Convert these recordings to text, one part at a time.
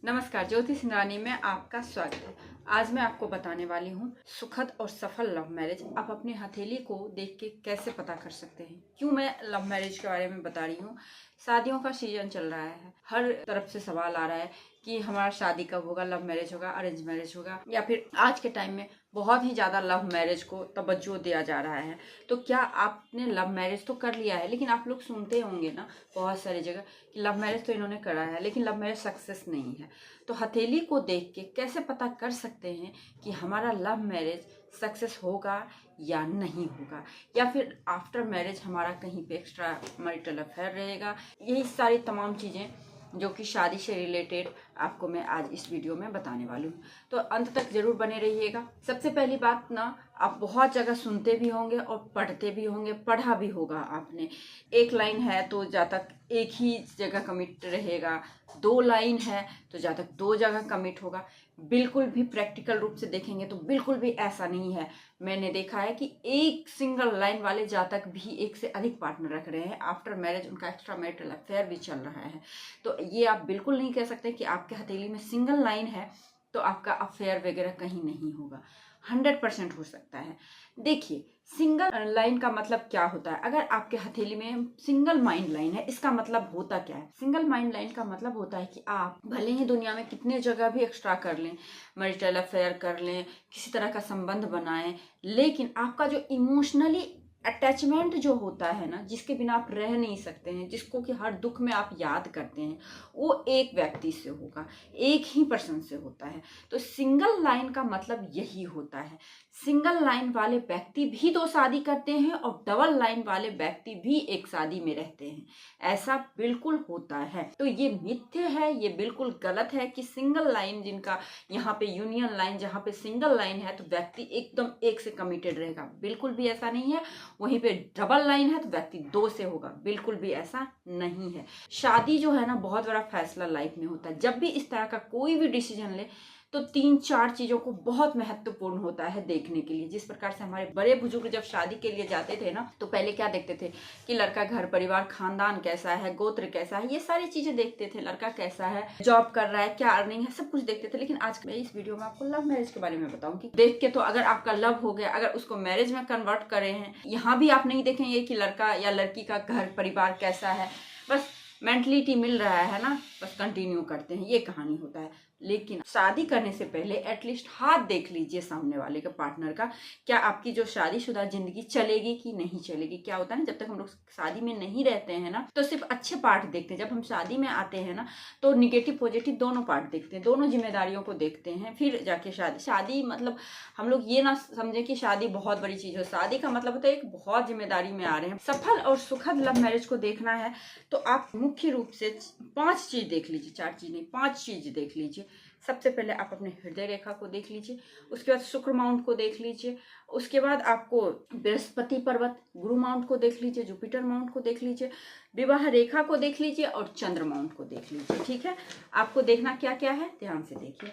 नमस्कार, ज्योति सिंगरानी में आपका स्वागत है। आज मैं आपको बताने वाली हूँ सुखद और सफल लव मैरिज आप अपनी हथेली को देख के कैसे पता कर सकते हैं। क्यों मैं लव मैरिज के बारे में बता रही हूँ? शादियों का सीजन चल रहा है, हर तरफ से सवाल आ रहा है कि हमारा शादी कब होगा, लव मैरिज होगा, अरेंज मैरिज होगा, या फिर आज के टाइम में बहुत ही ज़्यादा लव मैरिज को तवज्जो दिया जा रहा है। तो क्या आपने लव मैरिज तो कर लिया है, लेकिन आप लोग सुनते होंगे ना बहुत सारी जगह कि लव मैरिज तो इन्होंने करा है लेकिन लव मैरिज सक्सेस नहीं है। तो हथेली को देख के कैसे पता कर सकते हैं कि हमारा लव मैरिज सक्सेस होगा या नहीं होगा, या फिर आफ्टर मैरिज हमारा कहीं पे एक्स्ट्रा मैरिटल अफेयर रहेगा। यही सारी तमाम चीज़ें जो कि शादी से रिलेटेड आपको मैं आज इस वीडियो में बताने वाली हूँ, तो अंत तक जरूर बने रहिएगा। सबसे पहली बात ना, आप बहुत जगह सुनते भी होंगे और पढ़ते भी होंगे, पढ़ा भी होगा आपने। एक लाइन है तो जहाँ तक एक ही जगह कमिट रहेगा, दो लाइन है तो जहाँ तक दो जगह कमिट होगा। बिल्कुल भी प्रैक्टिकल रूप से देखेंगे तो बिल्कुल भी ऐसा नहीं है। मैंने देखा है कि एक सिंगल लाइन वाले जहाँ तक भी एक से अधिक पार्टनर रख रहे हैं, आफ्टर मैरिज उनका एक्स्ट्रा मैरिटल अफेयर भी चल रहा है। तो ये आप बिल्कुल नहीं कह सकते कि आपके हथेली में सिंगल लाइन है तो आपका अफेयर वगैरह कहीं नहीं होगा। 100% हो सकता है। देखिए, सिंगल लाइन का मतलब क्या होता है? अगर आपके हथेली में सिंगल माइंड लाइन है, इसका मतलब होता क्या है? सिंगल माइंड लाइन का मतलब होता है कि आप भले ही दुनिया में कितने जगह भी एक्स्ट्रा कर लें, मैरिटल अफेयर कर लें, किसी तरह का संबंध बनाएं, लेकिन आपका जो इमोशनली अटैचमेंट जो होता है ना, जिसके बिना आप रह नहीं सकते हैं, जिसको कि हर दुख में आप याद करते हैं, वो एक व्यक्ति से होगा, एक ही पर्सन से होता है। तो सिंगल लाइन का मतलब यही होता है। सिंगल लाइन वाले व्यक्ति भी दो शादी करते हैं और डबल लाइन वाले व्यक्ति भी एक शादी में रहते हैं। ऐसा बिल्कुल होता है। तो ये मिथ्य है, ये बिल्कुल गलत है कि सिंगल लाइन, जिनका यहाँ पे यूनियन लाइन, जहाँ पे सिंगल लाइन है तो व्यक्ति एकदम एक से कमिटेड रहेगा। बिल्कुल भी ऐसा नहीं है। वहीं पे डबल लाइन है तो व्यक्ति दो से होगा। बिल्कुल भी ऐसा नहीं है। शादी जो है ना, बहुत बड़ा फैसला लाइफ में होता है। जब भी इस तरह का कोई भी डिसीजन ले तो 3-4 चीजों को बहुत महत्वपूर्ण होता है देखने के लिए। जिस प्रकार से हमारे बड़े बुजुर्ग जब शादी के लिए जाते थे ना, तो पहले क्या देखते थे कि लड़का घर परिवार खानदान कैसा है, गोत्र कैसा है, ये सारी चीजें देखते थे। लड़का कैसा है, जॉब कर रहा है, क्या अर्निंग है, सब कुछ देखते थे। लेकिन आज मैं इस वीडियो में आपको लव मैरिज के बारे में बताऊंगी। देख के तो अगर आपका लव हो गया, अगर उसको मैरिज में कन्वर्ट करे हैं, यहाँ भी आप नहीं देखेंगे कि लड़का या लड़की का घर परिवार कैसा है, बस मेंटलिटी मिल रहा है ना, बस कंटिन्यू करते हैं, ये कहानी होता है। लेकिन शादी करने से पहले एटलीस्ट हाथ देख लीजिए सामने वाले के पार्टनर का। क्या आपकी जो शादीशुदा जिंदगी चलेगी कि नहीं चलेगी? क्या होता है ना, जब तक हम लोग शादी में नहीं रहते हैं ना, तो सिर्फ अच्छे पार्ट देखते हैं। जब हम शादी में आते हैं ना, तो निगेटिव पॉजिटिव दोनों पार्ट देखते हैं, दोनों जिम्मेदारियों को देखते हैं, फिर जाके शादी मतलब हम लोग ये ना समझे कि शादी बहुत बड़ी चीज हो। शादी का मतलब होता है एक बहुत जिम्मेदारी में आ रहे हैं। सफल और सुखद लव मैरिज को देखना है तो आप मुख्य रूप से 5 चीज देख लीजिए, 4 चीज नहीं, 5 चीज देख लीजिए। सबसे पहले आप अपने हृदय रेखा को देख लीजिए, उसके बाद शुक्र माउंट को देख लीजिए, उसके बाद आपको बृहस्पति पर्वत गुरु माउंट को देख लीजिए, जुपिटर माउंट को देख लीजिए, विवाह रेखा को देख लीजिए और चंद्र माउंट को देख लीजिए। ठीक है, आपको देखना क्या क्या है, ध्यान से देखिए।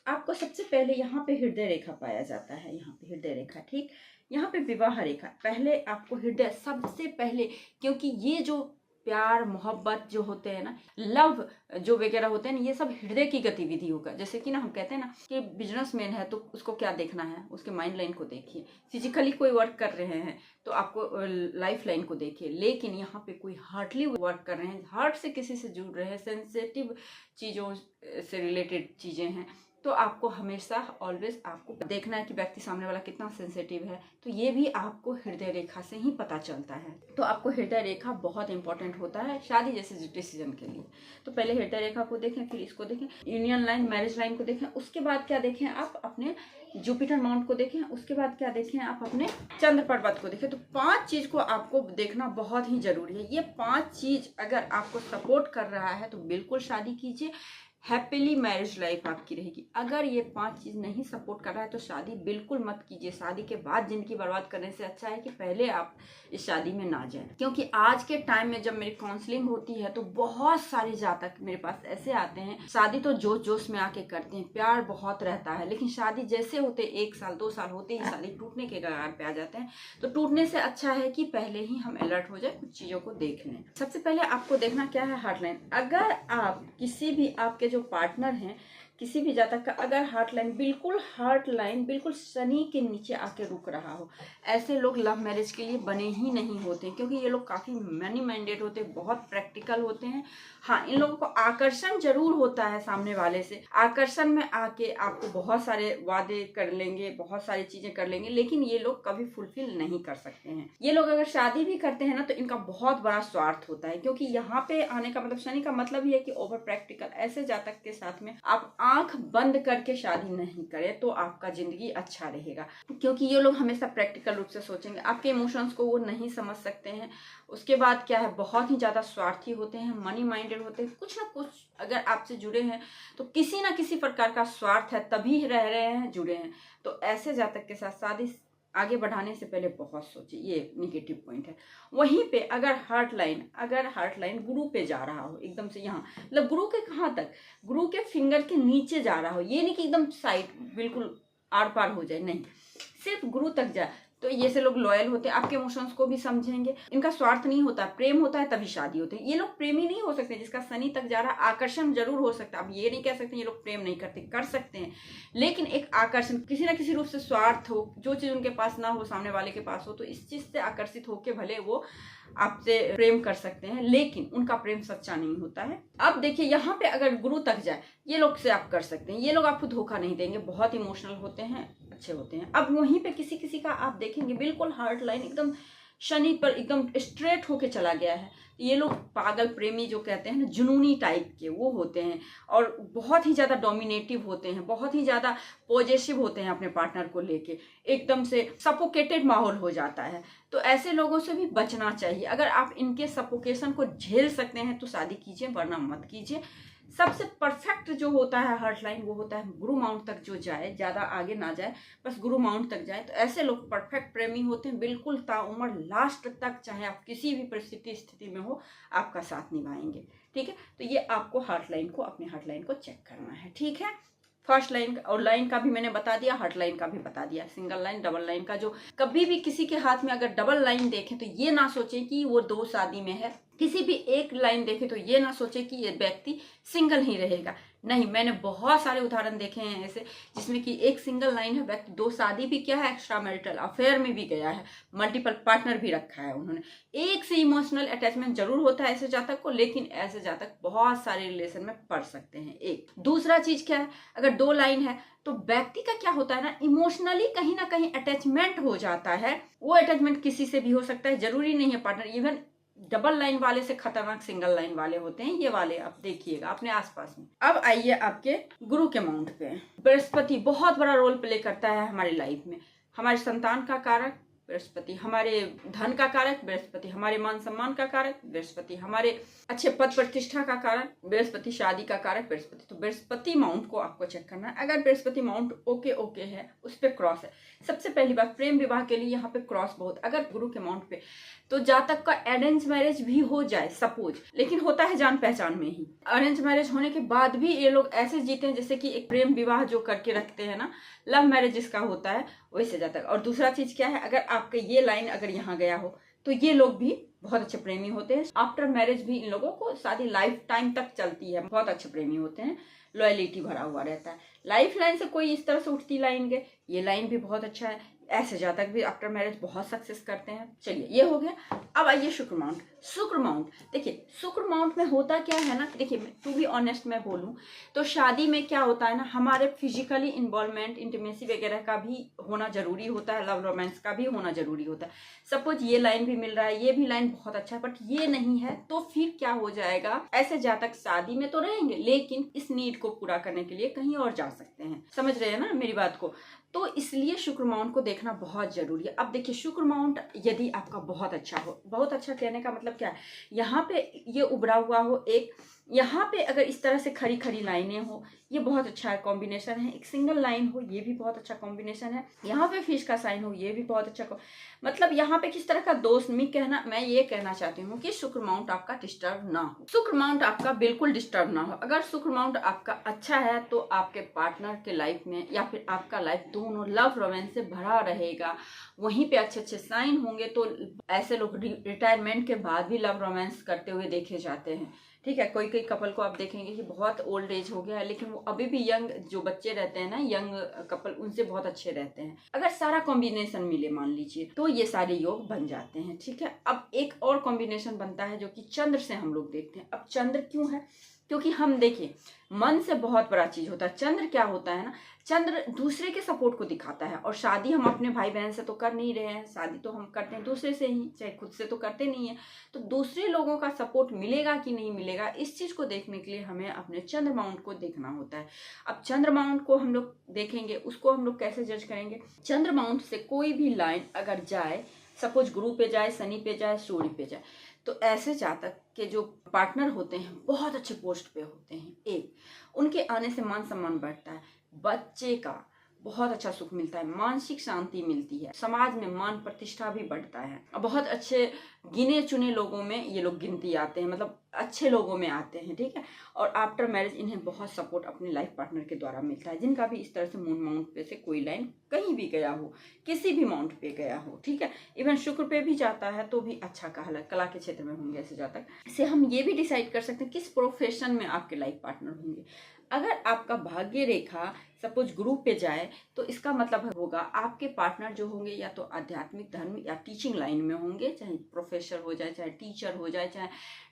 आपको सबसे पहले यहाँ पे हृदय रेखा पाया जाता है, यहाँ पे हृदय रेखा, ठीक, यहाँ पे विवाह रेखा। पहले आपको हृदय सबसे पहले, क्योंकि ये जो प्यार मोहब्बत जो होते हैं ना, लव जो वगैरह होते हैं ना, ये सब हृदय की गतिविधि होगा। जैसे कि ना हम कहते हैं ना कि बिजनेसमैन है तो उसको क्या देखना है, उसके माइंड लाइन को देखिए। फिजिकली कोई वर्क कर रहे हैं तो आपको लाइफ लाइन को देखिए। लेकिन यहाँ पे कोई हार्टली वर्क कर रहे हैं, हार्ट से किसी से जुड़ रहे हैं, सेंसिटिव चीजों से रिलेटेड चीजें हैं, तो आपको हमेशा ऑलवेज आपको देखना है कि व्यक्ति सामने वाला कितना सेंसिटिव है। तो ये भी आपको हृदय रेखा से ही पता चलता है। तो आपको हृदय रेखा बहुत इंपॉर्टेंट होता है शादी जैसे डिसीजन के लिए। तो पहले हृदय रेखा को देखें, फिर इसको देखें, यूनियन लाइन मैरिज लाइन को देखें, उसके बाद क्या देखें आप अपने जुपिटर माउंट को देखें, उसके बाद क्या देखें आप अपने चंद्र पर्वत को देखें। तो 5 चीज को आपको देखना बहुत ही जरूरी है। ये 5 चीज अगर आपको सपोर्ट कर रहा है तो बिल्कुल शादी कीजिए, हैप्पीली मैरिज लाइफ आपकी रहेगी। अगर ये 5 चीज नहीं सपोर्ट कर रहा है तो शादी बिल्कुल मत कीजिए। शादी के बाद जिंदगी बर्बाद करने से अच्छा है कि पहले आप इस शादी में ना जाएं। क्योंकि आज के टाइम में जब मेरी काउंसलिंग होती है तो बहुत सारे जातक मेरे पास ऐसे आते हैं, शादी तो जोश जोश में आके करते हैं, प्यार बहुत रहता है, लेकिन शादी जैसे होते 1 साल 2 साल होते ही शादी टूटने के कगार पे आ जाते हैं। तो टूटने से अच्छा है कि पहले ही हम अलर्ट हो जाए, कुछ चीजों को देख लें। सबसे पहले आपको देखना क्या है, हार्ट लाइन। अगर आप किसी भी आपके जो पार्टनर हैं किसी भी जातक का, अगर हार्ट लाइन बिल्कुल शनि के नीचे आके रुक रहा हो, ऐसे लोग लव मैरिज के लिए बने ही नहीं होते, क्योंकि ये लोग काफ़ी मनी माइंडेड होते हैं, बहुत प्रैक्टिकल होते हैं। हाँ, इन लोगों को आकर्षण जरूर होता है सामने वाले से, आकर्षण में आके आपको बहुत सारे वादे कर लेंगे, बहुत सारी चीजें कर लेंगे, लेकिन ये लोग कभी फुलफिल नहीं कर सकते हैं। ये लोग अगर शादी भी करते हैं ना, तो इनका बहुत बड़ा स्वार्थ होता है, क्योंकि यहाँ पे आने का मतलब, शनि का मतलब ही है कि ओवर प्रैक्टिकल। ऐसे जातक के साथ में आप आंख बंद करके शादी नहीं करें तो आपका जिंदगी अच्छा रहेगा, क्योंकि ये लोग हमेशा प्रैक्टिकल रूप से सोचेंगे, आपके इमोशंस को वो नहीं समझ सकते हैं। उसके बाद क्या है, बहुत ही ज्यादा स्वार्थी होते हैं, मनी माइंडेड होते हैं। कुछ ना कुछ अगर आपसे जुड़े हैं तो किसी ना किसी प्रकार का स्वार्थ है, तभी रह रहे हैं, जुड़े हैं। तो ऐसे जातक के साथ शादी आगे बढ़ाने से पहले बहुत सोचिए, ये निगेटिव पॉइंट है। वहीं पे अगर हार्ट लाइन गुरु पे जा रहा हो, एकदम से यहाँ, मतलब गुरु के कहाँ तक, गुरु के फिंगर के नीचे जा रहा हो, ये नहीं कि एकदम साइड बिल्कुल आर पार हो जाए, नहीं, सिर्फ गुरु तक जाए, तो ये से लोग लॉयल होते हैं, आपके इमोशंस को भी समझेंगे। इनका स्वार्थ नहीं होता, प्रेम होता है तभी शादी होती है। ये लोग प्रेमी नहीं हो सकते, जिसका शनि तक जा रहा, आकर्षण जरूर हो सकता है। अब ये नहीं कह सकते ये लोग प्रेम नहीं करते, कर सकते हैं, लेकिन एक आकर्षण किसी ना किसी रूप से, स्वार्थ हो, जो चीज उनके पास ना हो सामने वाले के पास हो, तो इस चीज से आकर्षित होकर भले वो आपसे प्रेम कर सकते हैं, लेकिन उनका प्रेम सच्चा नहीं होता है। अब देखिए, यहाँ पे अगर गुरु तक जाए, ये लोग से आप कर सकते हैं, ये लोग आपको धोखा नहीं देंगे, बहुत इमोशनल होते हैं, अच्छे होते हैं। अब वहीं पे किसी किसी का आप देखेंगे बिल्कुल हार्ट लाइन एकदम शनि पर एकदम स्ट्रेट होके चला गया है, ये लोग पागल प्रेमी जो कहते हैं ना, जुनूनी टाइप के वो होते हैं, और बहुत ही ज्यादा डोमिनेटिव होते हैं, बहुत ही ज्यादा पॉजेसिव होते हैं अपने पार्टनर को लेके, एकदम से सफोकेटेड माहौल हो जाता है। तो ऐसे लोगों से भी बचना चाहिए। अगर आप इनके सफोकेशन को झेल सकते हैं तो शादी कीजिए, वरना मत कीजिए। सबसे परफेक्ट जो होता है हार्ट लाइन, वो होता है गुरु माउंट तक जो जाए, ज्यादा आगे ना जाए, बस गुरु माउंट तक जाए। तो ऐसे लोग परफेक्ट प्रेमी होते हैं, बिल्कुल ताउम्र लास्ट तक, चाहे आप किसी भी परिस्थिति स्थिति में हो, आपका साथ निभाएंगे। ठीक है, तो ये आपको हार्ट लाइन को, अपने हार्ट लाइन को चेक करना है। ठीक है, फर्स्ट लाइन और लाइन का भी मैंने बता दिया, हार्ट लाइन का भी बता दिया, सिंगल लाइन, डबल लाइन का। जो कभी भी किसी के हाथ में अगर डबल लाइन देखें तो ये ना सोचे कि वो दो शादी में है, किसी भी एक लाइन देखे तो ये ना सोचे कि ये व्यक्ति सिंगल ही रहेगा। नहीं, मैंने बहुत सारे उदाहरण देखे हैं ऐसे, जिसमें कि एक सिंगल लाइन है, व्यक्ति दो शादी भी किया है, एक्स्ट्रा मैरिटल अफेयर में भी गया है, मल्टीपल पार्टनर भी रखा है उन्होंने। एक से इमोशनल अटैचमेंट जरूर होता है ऐसे जातक को, लेकिन ऐसे जातक बहुत सारे रिलेशन में पड़ सकते हैं। एक दूसरा चीज क्या है, अगर दो लाइन है तो व्यक्ति का क्या होता है ना, इमोशनली कहीं ना कहीं अटैचमेंट हो जाता है। वो अटैचमेंट किसी से भी हो सकता है, जरूरी नहीं है पार्टनर। इवन डबल लाइन वाले से खतरनाक सिंगल लाइन वाले होते हैं ये वाले, आप देखिएगा अपने आसपास में। अब आइए आपके गुरु के माउंट पे। बृहस्पति बहुत बड़ा रोल प्ले करता है हमारी लाइफ में, हमारे संतान का कारक बृहस्पति, हमारे धन का कारक बृहस्पति, हमारे मान सम्मान का कारक बृहस्पति, हमारे अच्छे पद प्रतिष्ठा का कारक बृहस्पति, शादी का कारक बृहस्पति। तो बृहस्पति माउंट को आपको चेक करना है। अगर बृहस्पति माउंट ओके है, उस पर क्रॉस है, सबसे पहली बात प्रेम विवाह के लिए यहाँ पे क्रॉस बहुत। अगर गुरु के माउंट पे तो जातक का अरेंज मैरिज भी हो जाए सपोज, लेकिन होता है जान पहचान में ही। अरेंज मैरिज होने के बाद भी ये लोग ऐसे जीते हैं जैसे कि एक प्रेम विवाह जो करके रखते हैं ना, लव मैरिज जिसका होता है, वैसे जातक। और दूसरा चीज क्या है, अगर आपका ये लाइन अगर यहाँ गया हो तो ये लोग भी बहुत अच्छे प्रेमी होते हैं। आफ्टर मैरिज भी इन लोगों को शादी लाइफ टाइम तक चलती है, बहुत अच्छे प्रेमी होते हैं, लॉयलिटी भरा हुआ रहता है। लाइफ लाइन से कोई इस तरह से उठती लाइन के, ये लाइन भी बहुत अच्छा है, ऐसे जातक भी आफ्टर मैरिज बहुत सक्सेस करते हैं। चलिए ये हो गया। अब आइए शुक्र माउंट। शुक्र माउंट देखिए, शुक्र माउंट में होता क्या है ना, देखिए टू बी ऑनेस्ट मैं बोलूं तो शादी में क्या होता है ना, हमारे फिजिकली इन्वॉल्वमेंट, इंटीमेसी वगैरह का भी होना जरूरी होता है, लव रोमांस का भी होना जरूरी होता है। सपोज ये लाइन भी मिल रहा है, ये भी लाइन बहुत अच्छा है, बट ये नहीं है, तो फिर क्या हो जाएगा, ऐसे जातक शादी में तो रहेंगे लेकिन इस नीड को पूरा करने के लिए कहीं और जा सकते हैं। समझ रहे हैं ना मेरी बात को? तो इसलिए शुक्र माउंट को देखना बहुत जरूरी है। अब देखिए शुक्र माउंट यदि आपका बहुत अच्छा हो, बहुत अच्छा कहने का मतलब क्या है, यहाँ पे ये उभरा हुआ हो, एक यहाँ पे अगर इस तरह से खड़ी खड़ी लाइनें हो, ये बहुत अच्छा कॉम्बिनेशन है। एक सिंगल लाइन हो, ये भी बहुत अच्छा कॉम्बिनेशन है। यहाँ पे फिश का साइन हो, ये भी बहुत अच्छा मतलब यहाँ पे किस तरह का दोस्त मैं ये कहना चाहती हूँ कि शुक्र माउंट आपका डिस्टर्ब ना हो, शुक्र माउंट आपका बिल्कुल डिस्टर्ब ना हो। अगर शुक्र माउंट आपका अच्छा है तो आपके पार्टनर के लाइफ में या फिर आपका लाइफ दोनों लव रोमांस से भरा रहेगा। वहीं पे अच्छे अच्छे साइन होंगे तो ऐसे लोग रिटायरमेंट के बाद भी लव रोमांस करते हुए देखे जाते हैं। ठीक है। कोई कोई कपल को आप देखेंगे कि बहुत ओल्ड एज हो गया है, लेकिन वो अभी भी यंग, जो बच्चे रहते हैं ना, यंग कपल, उनसे बहुत अच्छे रहते हैं। अगर सारा कॉम्बिनेशन मिले मान लीजिए, तो ये सारे योग बन जाते हैं। ठीक है। अब एक और कॉम्बिनेशन बनता है जो कि चंद्र से हम लोग देखते हैं। अब चंद्र क्यों है? क्योंकि हम देखिए, मन से बहुत बड़ा चीज होता है। चंद्र क्या होता है ना, चंद्र दूसरे के सपोर्ट को दिखाता है। और शादी हम अपने भाई बहन से तो कर नहीं रहे हैं, शादी तो हम करते हैं दूसरे से ही, चाहे खुद से तो करते नहीं है। तो दूसरे लोगों का सपोर्ट मिलेगा कि नहीं मिलेगा, इस चीज को देखने के लिए हमें अपने चंद्र माउंट को देखना होता है। अब चंद्र माउंट को हम लोग देखेंगे, उसको हम लोग कैसे जज करेंगे? चंद्र माउंट से कोई भी लाइन अगर जाए, सपोज गुरु पे जाए, शनि पे जाए, सूर्य पे जाए, तो ऐसे जातक के जो पार्टनर होते हैं बहुत अच्छे पोस्ट पे होते हैं। एक, उनके आने से मान सम्मान बढ़ता है, बच्चे का बहुत अच्छा सुख मिलता है, मानसिक शांति मिलती है, समाज में मान प्रतिष्ठा भी बढ़ता है। बहुत अच्छे गिने चुने लोगों में ये लोग गिनती आते हैं, मतलब अच्छे लोगों में आते हैं। ठीक है। और आफ्टर मैरिज इन्हें बहुत सपोर्ट अपने लाइफ पार्टनर के द्वारा मिलता है, जिनका भी इस तरह से मून माउंट पे से कोई लाइन कहीं भी गया हो, किसी भी माउंट पे गया हो। ठीक है। इवन शुक्र पे भी जाता है तो भी अच्छा कला के क्षेत्र में होंगे ऐसे जातक। इससे हम ये भी डिसाइड कर सकते हैं किस प्रोफेशन में आपके लाइफ पार्टनर होंगे। अगर आपका भाग्य रेखा सपोज गुरु पे जाए, तो इसका मतलब होगा आपके पार्टनर जो होंगे या तो आध्यात्मिक, धर्म या टीचिंग लाइन में होंगे, चाहे प्रोफेसर हो जाए, चाहे टीचर हो जाए, चाहे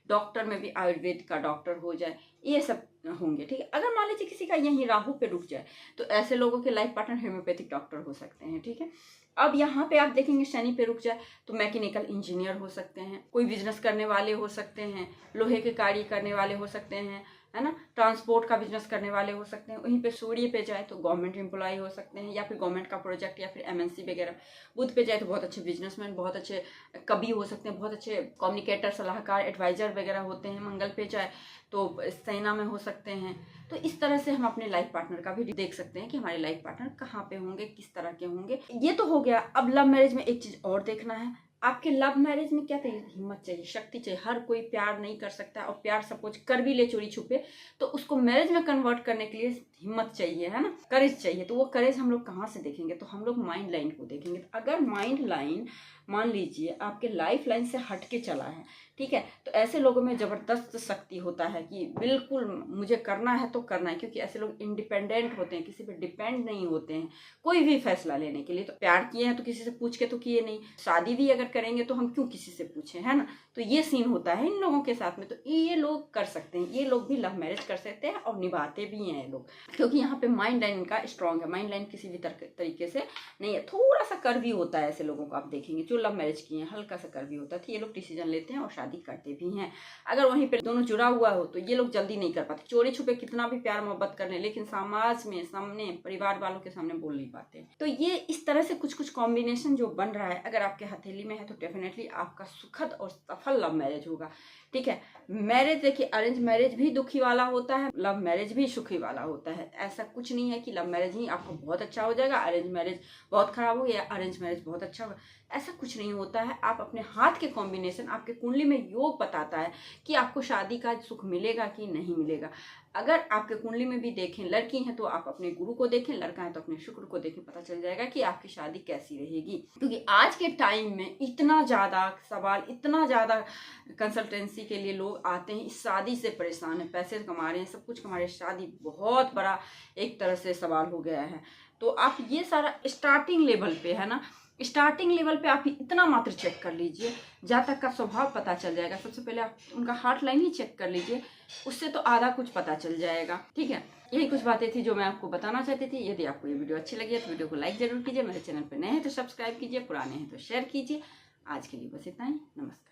डॉक्टर में भी आयुर्वेद का डॉक्टर हो जाए, ये सब होंगे। ठीक है। अगर मान लीजिए किसी का यहीं राहु पे रुक जाए, तो ऐसे लोगों के लाइफ पार्टनर होम्योपैथिक डॉक्टर हो सकते हैं। ठीक है। अब यहाँ पे आप देखेंगे शनि पे रुक जाए तो मैकेनिकल इंजीनियर हो सकते हैं, कोई बिजनेस करने वाले हो सकते हैं, लोहे के कार्य करने वाले हो सकते हैं, है ना, ट्रांसपोर्ट का बिजनेस करने वाले हो सकते हैं। वहीं पे सूर्य पे जाए तो गवर्नमेंट एम्प्लॉय हो सकते हैं, या फिर गवर्नमेंट का प्रोजेक्ट, या फिर एमएनसी वगैरह। बुध पे जाए तो बहुत अच्छे बिजनेसमैन, बहुत अच्छे कवि हो सकते हैं, बहुत अच्छे कम्युनिकेटर, सलाहकार, एडवाइजर वगैरह होते हैं। मंगल पे जाए तो सेना में हो सकते हैं। तो इस तरह से हम अपने लाइफ पार्टनर का भी देख सकते हैं कि हमारे लाइफ पार्टनर कहाँ पे होंगे, किस तरह के होंगे। ये तो हो गया। अब लव मैरिज में एक चीज और देखना है, आपके लव मैरिज में क्या चाहिए? हिम्मत चाहिए, शक्ति चाहिए। हर कोई प्यार नहीं कर सकता, और प्यार सपोज कर भी ले चोरी छुपे, तो उसको मैरिज में कन्वर्ट करने के लिए हिम्मत चाहिए, है ना, करेज चाहिए। तो वो करेज हम लोग कहाँ से देखेंगे? तो हम लोग माइंड लाइन को देखेंगे। तो अगर माइंड लाइन मान लीजिए आपके लाइफ लाइन से हट के चला है, ठीक है, तो ऐसे लोगों में जबरदस्त शक्ति होता है कि बिल्कुल मुझे करना है तो करना है। क्योंकि ऐसे लोग इंडिपेंडेंट होते हैं, किसी पे डिपेंड नहीं होते हैं कोई भी फैसला लेने के लिए। तो प्यार किए हैं तो किसी से पूछ के तो किए नहीं, शादी भी अगर करेंगे तो हम क्यों किसी से पूछें, है ना। तो ये सीन होता है इन लोगों के साथ में। तो ये लोग कर सकते हैं, ये लोग भी लव मैरिज कर सकते हैं और निभाते भी हैं लोग, क्योंकि यहाँ पे माइंड लाइन इनका स्ट्रांग है। माइंड लाइन किसी भी तरीके से नहीं है, थोड़ा सा कर्वी होता है। ऐसे लोगों को आप देखेंगे जो लव मैरिज किए हैं, हल्का सा कर्वी होता है। तो ये लोग डिसीजन लेते हैं और शादी करते भी हैं। अगर वहीं पे दोनों जुड़ा हुआ हो तो ये लोग जल्दी नहीं कर पाते, चोरी छुपे कितना भी प्यार मोहब्बत कर लें, लेकिन समाज में सामने, परिवार वालों के सामने बोल नहीं पाते। तो ये इस तरह से कुछ कुछ कॉम्बिनेशन जो बन रहा है, अगर आपके हथेली में है तो डेफिनेटली आपका सुखद और सफल लव मैरिज होगा। ठीक है। मैरिज देखिए, अरेंज मैरिज भी दुखी वाला होता है, लव मैरिज भी सुखी वाला होता है। ऐसा कुछ नहीं है कि लव मैरिज ही आपको बहुत अच्छा हो जाएगा, अरेंज मैरिज बहुत खराब हो गया, अरेंज मैरिज बहुत अच्छा होगा, ऐसा कुछ नहीं होता है। आप अपने हाथ के कॉम्बिनेशन, आपके कुंडली में योग बताता है कि आपको शादी का सुख मिलेगा कि नहीं मिलेगा। अगर आपके कुंडली में भी देखें, लड़की है तो आप अपने गुरु को देखें, लड़का है तो अपने शुक्र को देखें, पता चल जाएगा कि आपकी शादी कैसी रहेगी। क्योंकि आज के टाइम में इतना ज्यादा सवाल, इतना ज्यादा कंसल्टेंसी के लिए लोग आते हैं, इस शादी से परेशान है, पैसे कमा रहे हैं, सब कुछ कमा रहे हैं, शादी बहुत बड़ा एक तरह से सवाल हो गया है। तो आप ये सारा स्टार्टिंग लेवल पे है ना, स्टार्टिंग लेवल पे आप इतना मात्र चेक कर लीजिए, जातक का स्वभाव पता चल जाएगा। सबसे पहले आप उनका हार्ट लाइन ही चेक कर लीजिए, उससे तो आधा कुछ पता चल जाएगा। ठीक है। यही कुछ बातें थी जो मैं आपको बताना चाहती थी। यदि आपको ये वीडियो अच्छी लगी है तो वीडियो को लाइक जरूर कीजिए, मेरे चैनल पर नए हैं तो सब्सक्राइब कीजिए, पुराने हैं तो शेयर कीजिए। आज के लिए बस इतना ही। नमस्कार।